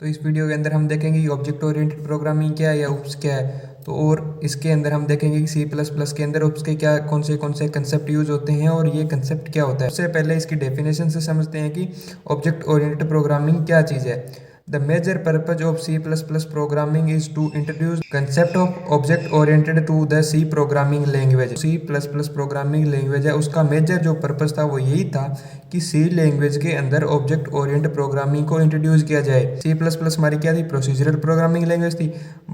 तो इस वीडियो के अंदर हम देखेंगे कि ऑब्जेक्ट ओरिएंटेड प्रोग्रामिंग क्या है या ओप्स क्या है। तो और इसके अंदर हम देखेंगे कि सी प्लस प्लस के अंदर ओप्स के क्या कौन से कंसेप्ट यूज होते हैं और ये कंसेप्ट क्या होता है। सबसे पहले इसकी डेफिनेशन से समझते हैं कि ऑब्जेक्ट ओरिएंटेड प्रोग्रामिंग क्या चीज़ है। The major purpose of C++ programming is to introduce concept of object oriented to the C programming language। C++ programming language है, उसका मेजर जो पर्पस था वो यही था कि C लैंग्वेज के अंदर ऑब्जेक्ट ओरिएंटेड प्रोग्रामिंग को इंट्रोड्यूस किया जाए। C++ हमारी क्या थी, प्रोसीजरल प्रोग्रामिंग लैंग्वेज थी,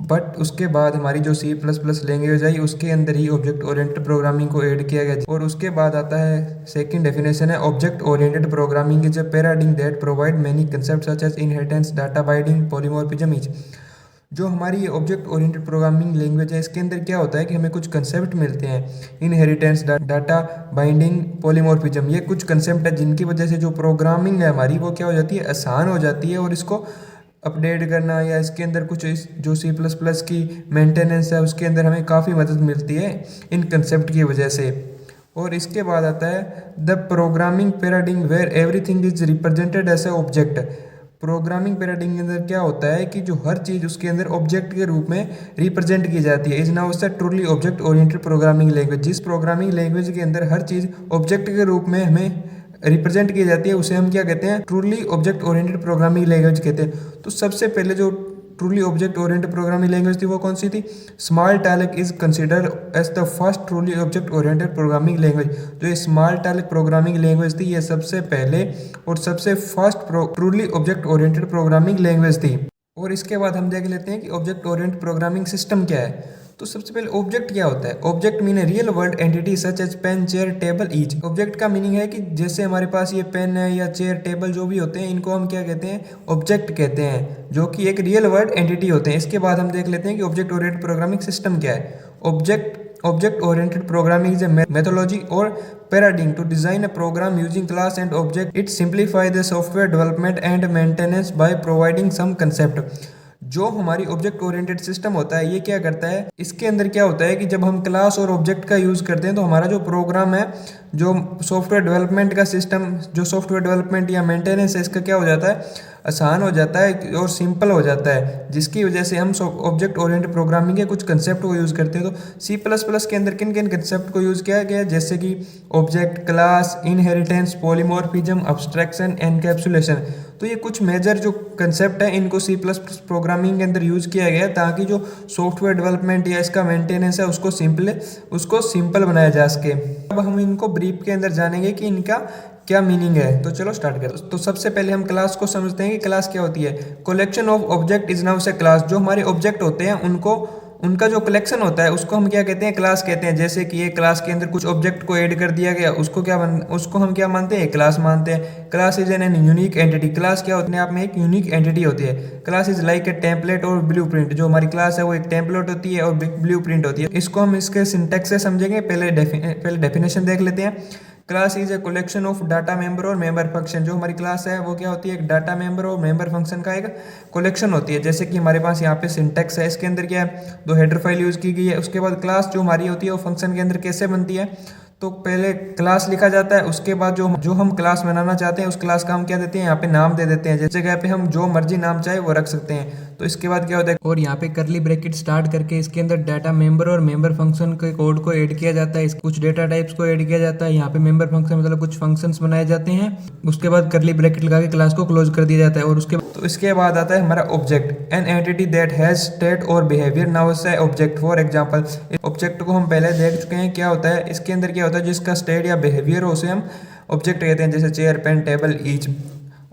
बट उसके बाद हमारी जो C++ लैंग्वेज आई उसके अंदर ही ऑब्जेक्ट ओरिएंटेड प्रोग्रामिंग को ऐड किया गया। और उसके बाद आता है सेकंड डेफिनेशन है, object oriented programming is a paradigm that provide many concept such as inheritance, data binding, polymorphism is. जो हमारी ये ऑब्जेक्ट ओरिएंटेड प्रोग्रामिंग लैंग्वेज है इसके अंदर क्या होता है कि हमें कुछ कंसेप्ट मिलते हैं, इनहेरिटेंस, डाटा बाइंडिंग, पॉलीमॉर्फिज्म। ये कुछ कंसेप्ट है जिनकी वजह से जो प्रोग्रामिंग है हमारी वो क्या हो जाती है, आसान हो जाती है। और इसको अपडेट करना या इसके अंदर कुछ जो C++ की मेंटेनेंस है उसके अंदर हमें काफ़ी मदद मिलती है इन कंसेप्ट की वजह से। और इसके बाद आता है the programming paradigm where everything is represented as a object. Programming paradigm के अंदर क्या होता है कि जो हर चीज़ उसके अंदर ऑब्जेक्ट के रूप में रिप्रेजेंट की जाती है। Is now a truly object oriented programming language. जिस प्रोग्रामिंग लैंग्वेज के अंदर हर चीज़ ऑब्जेक्ट के रूप में हमें रिप्रेजेंट की जाती है उसे हम क्या कहते हैं, truly object oriented programming language कहते हैं। तो सबसे पहले जो truly object oriented programming language थी वो कौन सी थी, Smalltalk is considered as the first truly object oriented programming language. जो ये स्मॉलटैलिक प्रोग्रामिंग लैंग्वेज थी ये सबसे पहले और सबसे first truly object oriented programming language थी। और इसके बाद हम देख लेते हैं कि ऑब्जेक्ट ओरिएंटेड प्रोग्रामिंग सिस्टम क्या है। तो सबसे पहले ऑब्जेक्ट क्या होता है, object mean real world entity such as pen, chair, table each. Object का मीनिंग है कि जैसे हमारे पास ये पेन है या चेयर, टेबल जो भी होते हैं इनको हम क्या कहते हैं, ऑब्जेक्ट कहते हैं, जो कि एक रियल वर्ल्ड एंटिटी होते हैं। इसके बाद हम देख लेते हैं कि ऑब्जेक्ट ओरिएंटेड प्रोग्रामिंग सिस्टम क्या है। Object oriented programming is a methodology or paradigm to design a program using class and object. It simplifies the software development and maintenance by providing some concept। जो हमारी object oriented system होता है ये क्या करता है, इसके अंदर क्या होता है कि जब हम क्लास और ऑब्जेक्ट का यूज़ करते हैं तो हमारा जो प्रोग्राम है, जो सॉफ्टवेयर डेवलपमेंट का सिस्टम, जो सॉफ्टवेयर डेवलपमेंट या मेंटेनेंस है इसका क्या हो जाता है, आसान हो जाता है और सिंपल हो जाता है, जिसकी वजह से हम ऑब्जेक्ट ओरिएंटेड प्रोग्रामिंग के कुछ कंसेप्ट को यूज़ करते हैं। तो C++ के अंदर किन किन कंसेप्ट को यूज़ किया गया है, जैसे कि object, class, inheritance, polymorphism, abstraction, encapsulation. तो ये कुछ मेजर जो कंसेप्ट है इनको C++ प्रोग्रामिंग के अंदर यूज़ किया गया है ताकि जो सॉफ्टवेयर डेवलपमेंट या इसका मेंटेनेंस है उसको सिंपल बनाया जा सके। अब हम इनको ब्रीफ के अंदर जानेंगे कि इनका क्या मीनिंग है। तो चलो स्टार्ट करते। तो सबसे पहले हम क्लास को समझते हैं कि क्लास क्या होती है। Collection of object is now से क्लास। जो हमारे ऑब्जेक्ट होते हैं उनका जो कलेक्शन होता है उसको हम क्या कहते हैं, क्लास कहते हैं। जैसे कि ये क्लास के अंदर कुछ ऑब्जेक्ट को ऐड कर दिया गया उसको हम क्या मानते हैं, क्लास मानते हैं। Class is an unique entity. Class क्या होती है, आप में एक यूनिक एंटिटी होती है। Class is like a template और ब्लूप्रिंट। जो हमारी क्लास है वो एक टेम्पलेट होती है और ब्लूप्रिंट होती है। इसको हम इसके सिंटैक्स से समझेंगे। पहले डेफिनेशन देख लेते हैं। Class is a collection of data member और मेंबर फंक्शन। जो हमारी क्लास है वो क्या होती है, एक डाटा मेंबर और मेंबर फंक्शन का एक कलेक्शन होती है। जैसे कि हमारे पास यहाँ पे सिंटैक्स है, इसके अंदर क्या है, दो हेडर फाइल यूज की गई है। उसके बाद क्लास जो हमारी होती है वो फंक्शन के अंदर कैसे बनती है, तो पहले क्लास लिखा जाता है, उसके बाद जो हम क्लास बनाना चाहते हैं उस क्लास का हम क्या देते हैं, यहाँ पे नाम दे देते हैं। जैसे जगह पे हम जो मर्जी नाम चाहे वो रख सकते हैं। तो इसके बाद क्या होता है, और यहाँ पे करली ब्रैकेट स्टार्ट करके इसके अंदर डाटा मेंबर और मेंबर फंक्शन के कोड को ऐड किया जाता है। कुछ डेटा टाइप्स को ऐड किया जाता है। यहाँ पे मेंबर फंक्शन मतलब कुछ फंक्शंस बनाए जाते हैं। उसके बाद करली ब्रैकेट लगा के क्लास को क्लोज कर दिया जाता है। और इसके बाद आता है हमारा object, an entity that has state और बिहेवियर। नाउ से ऑब्जेक्ट फॉर एग्जांपल। ऑब्जेक्ट को हम पहले देख चुके हैं क्या होता है, इसके अंदर क्या होता है, जिसका स्टेट या बिहेवियर हो उसे हम ऑब्जेक्ट कहते हैं। जैसे chair, pen, table, each.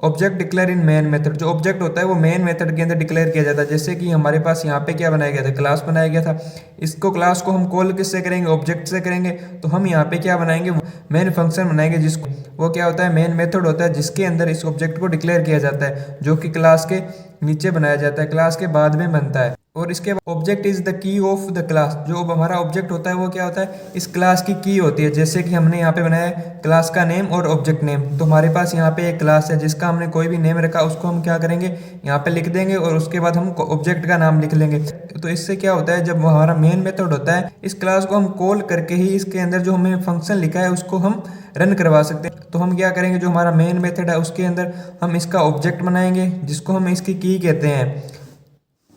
Object declare in main method. जो ऑब्जेक्ट होता है वो मेन मेथड के अंदर डिक्लेयर किया जाता है। जैसे कि हमारे पास यहाँ पे क्या बनाया गया था, क्लास बनाया गया था। इसको क्लास को हम कॉल किससे करेंगे, ऑब्जेक्ट से करेंगे। तो हम यहाँ पे क्या बनाएंगे, मेन फंक्शन बनाएंगे, जिसको वो क्या होता है, मेन मेथड होता है, जिसके अंदर इस ऑब्जेक्ट को डिक्लेयर किया जाता है, जो कि क्लास के नीचे बनाया जाता है, क्लास के बाद में बनता है। और इसके बाद object is the key of the class, जो अब हमारा ऑब्जेक्ट होता है वो क्या होता है, इस क्लास की की होती है। जैसे कि हमने यहाँ पे बनाया है क्लास का नेम और ऑब्जेक्ट नेम, तो हमारे पास यहाँ पे एक क्लास है जिसका हमने कोई भी नेम रखा, उसको हम क्या करेंगे यहाँ पे लिख देंगे और उसके बाद हम ऑब्जेक्ट का नाम लिख लेंगे। तो इससे क्या होता है, जब हमारा मेन मेथड होता है, इस क्लास को हम कॉल करके ही इसके अंदर जो हमने फंक्शन लिखा है उसको हम रन करवा सकते हैं। तो हम क्या करेंगे, जो हमारा मेन मेथड है उसके अंदर हम इसका ऑब्जेक्ट बनाएंगे जिसको हम इसकी की कहते हैं।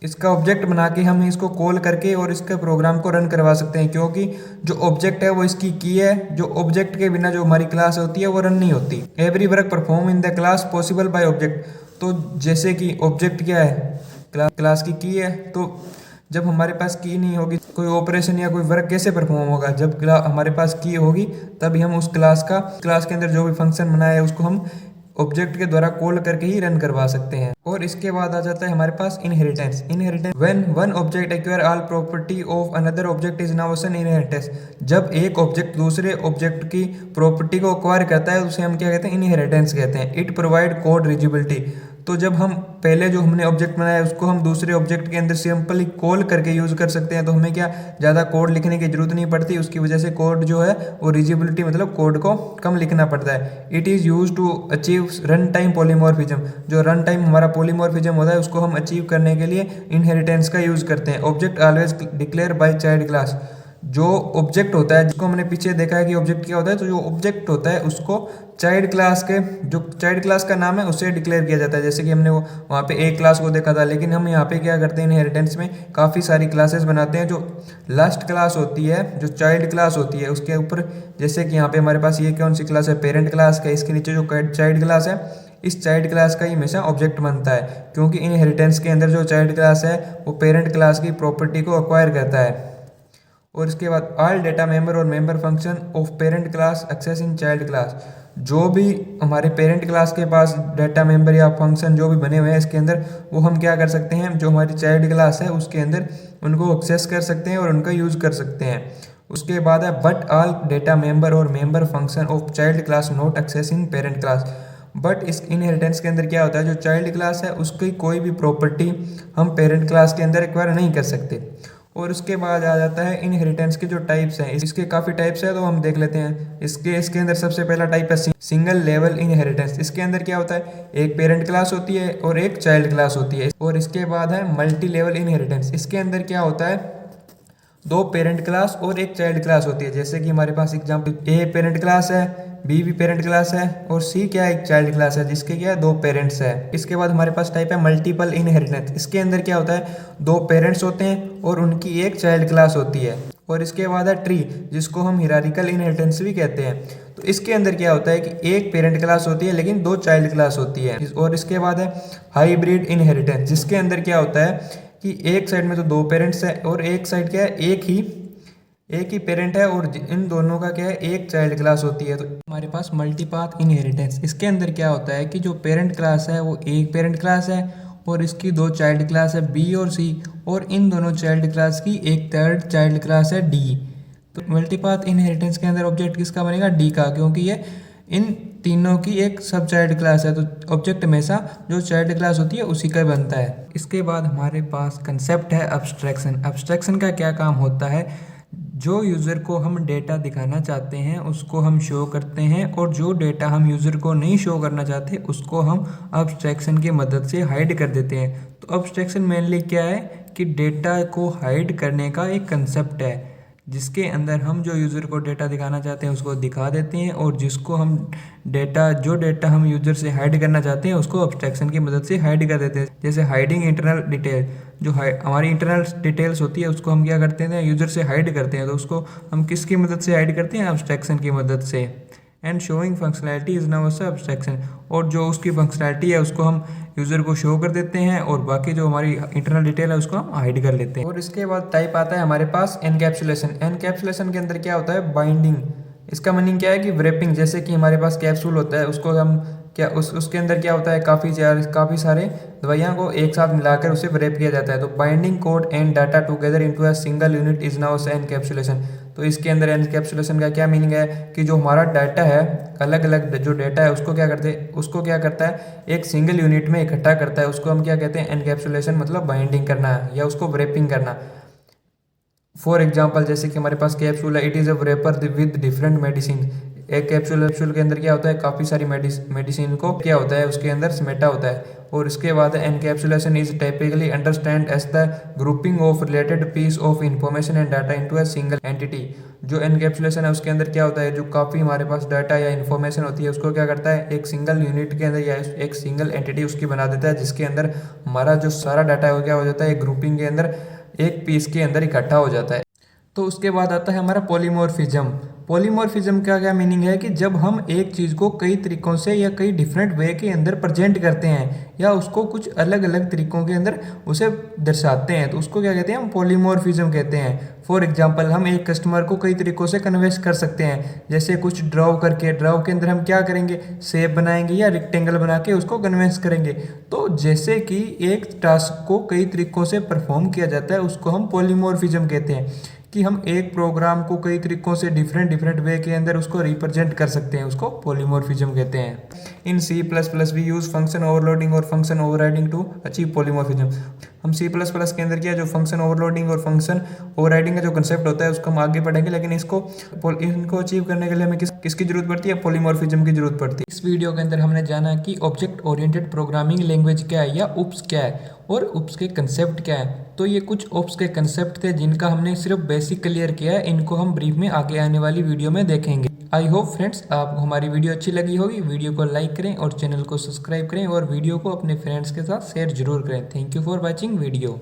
इसका ऑब्जेक्ट बना के हम इसको कॉल करके और इसके प्रोग्राम को रन करवा सकते हैं, क्योंकि जो ऑब्जेक्ट है वो इसकी की है। जो ऑब्जेक्ट के बिना जो हमारी क्लास होती है वो रन नहीं होती। Every work perform in the class possible by object. तो जैसे कि ऑब्जेक्ट क्या है, क्लास की है, तो जब हमारे पास की नहीं होगी कोई ऑपरेशन या कोई वर्क कैसे परफॉर्म होगा। जब हमारे पास की होगी तभी हम उस क्लास के अंदर जो भी फंक्शन बनाया है उसको हम ऑब्जेक्ट के द्वारा कॉल करके ही रन करवा सकते हैं। और इसके बाद आ जाता है हमारे पास inheritance. When one object acquire all property of another object is now an inheritance. जब एक ऑब्जेक्ट दूसरे ऑब्जेक्ट की प्रॉपर्टी को एक्वायर करता है उसे हम क्या कहते हैं, इनहेरिटेंस कहते हैं। It provide code reusability. तो जब हम पहले जो हमने ऑब्जेक्ट बनाया उसको हम दूसरे ऑब्जेक्ट के अंदर सिंपली कॉल करके यूज कर सकते हैं, तो हमें क्या ज़्यादा कोड लिखने की जरूरत नहीं पड़ती। उसकी वजह से कोड जो है वो रीजिबिलिटी मतलब कोड को कम लिखना पड़ता है। It is use to achieve run time polymorphism. जो रन टाइम हमारा पॉलीमॉर्फिज्म होता है उसको हम अचीव करने के लिए इनहेरिटेंस का यूज करते हैं। Object always declare by child class. जो ऑब्जेक्ट होता है, जिसको हमने पीछे देखा है कि ऑब्जेक्ट क्या होता है, तो जो ऑब्जेक्ट होता है उसको चाइल्ड क्लास के जो चाइल्ड क्लास का नाम है उससे डिक्लेयर किया जाता है। जैसे कि हमने वो वहाँ पे एक क्लास को देखा था, लेकिन हम यहाँ पे क्या करते हैं, इनहेरिटेंस में काफ़ी सारी क्लासेस बनाते हैं। जो लास्ट क्लास होती है, जो चाइल्ड क्लास होती है, उसके ऊपर जैसे कि यहाँ पे हमारे पास ये कौन सी क्लास है, पेरेंट क्लास का। इसके नीचे जो चाइल्ड क्लास है, इस चाइल्ड क्लास का ही हमेशा ऑब्जेक्ट बनता है, क्योंकि इनहेरिटेंस के अंदर जो चाइल्ड क्लास है वो पेरेंट क्लास की प्रॉपर्टी को एक्वायर करता है। और इसके बाद ऑल डेटा मेंबर और member function of parent class access in child class. जो भी हमारे पेरेंट क्लास के पास डाटा मेंबर या फंक्शन जो भी बने हुए हैं इसके अंदर, वो हम क्या कर सकते हैं, जो हमारी चाइल्ड क्लास है उसके अंदर उनको एक्सेस कर सकते हैं और उनका यूज़ कर सकते हैं। उसके बाद है बट ऑल डेटा मेंबर और member function of child class not access in parent class. But इस इनहेरिटेंस के अंदर क्या होता है, जो चाइल्ड क्लास है उसकी कोई भी प्रॉपर्टी हम पेरेंट क्लास के अंदर एक्वायर नहीं कर सकते। और उसके बाद आ जाता है इनहेरिटेंस के जो टाइप्स हैं। इसके काफ़ी टाइप्स हैं, तो हम देख लेते हैं। इसके अंदर सबसे पहला टाइप है सिंगल लेवल इनहेरिटेंस। इसके अंदर क्या होता है, एक पेरेंट क्लास होती है और एक चाइल्ड क्लास होती है। और इसके बाद है मल्टी लेवल इनहेरिटेंस। इसके अंदर क्या होता है, दो पेरेंट क्लास और एक चाइल्ड क्लास होती है। जैसे कि हमारे पास एग्जाम्पल ए पेरेंट क्लास है, बी भी पेरेंट क्लास है और सी क्या है, एक चाइल्ड क्लास है जिसके क्या है, दो पेरेंट्स है। इसके बाद हमारे पास टाइप है मल्टीपल इनहेरिटेंस। इसके अंदर क्या होता है, दो पेरेंट्स होते हैं और उनकी एक चाइल्ड क्लास होती है। और इसके बाद है ट्री, जिसको हम हिरारिकल इनहेरिटेंस भी कहते हैं। तो इसके अंदर क्या होता है कि एक पेरेंट क्लास होती है लेकिन दो चाइल्ड क्लास होती है। और इसके बाद है हाइब्रिड इनहेरिटेंस, जिसके अंदर क्या होता है कि एक साइड में तो दो पेरेंट्स है और एक साइड क्या है, एक ही पेरेंट है और इन दोनों का क्या है, एक चाइल्ड क्लास होती है। तो हमारे पास मल्टीपाथ इनहेरिटेंस। इसके अंदर क्या होता है कि जो पेरेंट क्लास है वो एक पेरेंट क्लास है और इसकी दो चाइल्ड क्लास है बी और सी, और इन दोनों चाइल्ड क्लास की एक थर्ड चाइल्ड क्लास है डी। तो मल्टीपाथ इनहेरिटेंस के अंदर ऑब्जेक्ट किसका बनेगा, डी का, क्योंकि ये इन तीनों की एक सब चाइल्ड क्लास है। तो ऑब्जेक्ट हमेशा जो चाइल्ड क्लास होती है उसी का बनता है। इसके बाद हमारे पास कंसेप्ट है अब्स्ट्रैक्शन। अब्स्ट्रैक्शन का क्या काम होता है, जो यूज़र को हम डेटा दिखाना चाहते हैं उसको हम शो करते हैं, और जो डेटा हम यूज़र को नहीं शो करना चाहते उसको हम अब्स्ट्रैक्शन की मदद से हाइड कर देते हैं। तो अब्स्ट्रैक्शन मेनली क्या है कि डेटा को हाइड करने का एक कंसेप्ट है, जिसके अंदर हम जो यूज़र को डेटा दिखाना चाहते हैं उसको दिखा देते हैं, और जिसको हम जो डेटा हम यूज़र से हाइड करना चाहते हैं उसको अब्स्ट्रैक्शन की मदद से हाइड कर देते हैं। जैसे हाइडिंग इंटरनल डिटेल, जो हमारी इंटरनल डिटेल्स होती है उसको हम क्या करते हैं, यूज़र से हाइड करते हैं। तो उसको हम किसकी मदद से हाइड करते हैं, अब्स्ट्रैक्शन की मदद से। And showing functionality is now abstraction, और जो उसकी फंक्शनैलिटी है उसको हम यूज़र को शो कर देते हैं और बाकी जो हमारी इंटरनल डिटेल है उसको हम हाइड कर लेते हैं। और इसके बाद टाइप आता है हमारे पास एनकैप्सुलेशन। एनकैप्सुलेशन के अंदर क्या होता है, बाइंडिंग। इसका मीनिंग क्या है कि व्रेपिंग। जैसे कि हमारे पास कैप्सूल होता है उसको हम क्या उसके अंदर क्या होता है, काफ़ी सारे दवाइयाँ को एक साथ मिलाकर उसे रैप किया जाता है। तो binding code and data together into a single unit is now encapsulation. तो इसके अंदर एनकैप्सुलेशन का क्या मीनिंग है कि जो हमारा डाटा है, अलग अलग जो डाटा है उसको क्या करता है एक सिंगल यूनिट में इकट्ठा करता है। उसको हम क्या कहते हैं, एनकैप्सुलेशन, मतलब बाइंडिंग करना या उसको रैपिंग करना। फॉर एग्जाम्पल जैसे कि हमारे पास कैप्सूल है, it is a wrapper with different medicine. एक कैप्सूल के अंदर क्या होता है, काफ़ी सारी मेडिसिन को क्या होता है उसके अंदर समेटा होता है। और इसके बाद encapsulation is typically understand as the grouping of related piece of information and data into a single entity. जो एनकैप्सुलेशन है उसके अंदर क्या होता है, जो काफ़ी हमारे पास डाटा या इन्फॉर्मेशन होती है उसको क्या करता है एक सिंगल यूनिट के अंदर या एक सिंगल एंटिटी उसकी बना देता है, जिसके अंदर हमारा जो सारा डाटा है वो क्या हो जाता है एक ग्रुपिंग के अंदर, एक पीस के अंदर इकट्ठा हो जाता है। तो उसके बाद आता है हमारा पॉलीमॉर्फिज्म। पॉलीमॉर्फिज्म का क्या मीनिंग है कि जब हम एक चीज़ को कई तरीकों से या कई डिफरेंट वे के अंदर प्रेजेंट करते हैं या उसको कुछ अलग अलग तरीकों के अंदर उसे दर्शाते हैं, तो उसको क्या कहते हैं, हम पॉलीमॉर्फिज्म कहते हैं। फॉर एग्जांपल हम एक कस्टमर को कई तरीकों से कन्वेंस कर सकते हैं, जैसे कुछ ड्राव करके, ड्राव के अंदर हम क्या करेंगे, शेप बनाएंगे या रेक्टेंगल बना के उसको कन्वेंस करेंगे। तो जैसे कि एक टास्क को कई तरीकों से परफॉर्म किया जाता है उसको हम पॉलीमॉर्फिज्म कहते हैं, कि हम एक प्रोग्राम को कई तरीकों से डिफरेंट वे के अंदर उसको रिप्रेजेंट कर सकते हैं, उसको पॉलीमॉर्फिज्म कहते हैं। In C++ we use function overloading और function overriding to achieve polymorphism. हम C++ के अंदर क्या जो फंक्शन ओवरलोडिंग और फंक्शन ओवरराइडिंग का जो कंसेप्ट होता है उसको हम आगे पढ़ेंगे, लेकिन इनको अचीव करने के लिए हमें किसकी जरूरत पड़ती है, पॉलीमॉर्फिज्म की जरूरत पड़ती है। इस वीडियो के अंदर हमने जाना कि ऑब्जेक्ट ओरिएंटेड प्रोग्रामिंग लैंग्वेज क्या है या UPS क्या है और UPS के कंसेप्ट क्या है। तो ये कुछ UPS के कंसेप्ट थे जिनका हमने सिर्फ बेसिक क्लियर किया है, इनको हम ब्रीफ में आगे आने वाली वीडियो में देखेंगे। आई होप फ्रेंड्स आपको हमारी वीडियो अच्छी लगी होगी। वीडियो को लाइक करें और चैनल को सब्सक्राइब करें और वीडियो को अपने फ्रेंड्स के साथ शेयर जरूर करें। Thank you for watching video.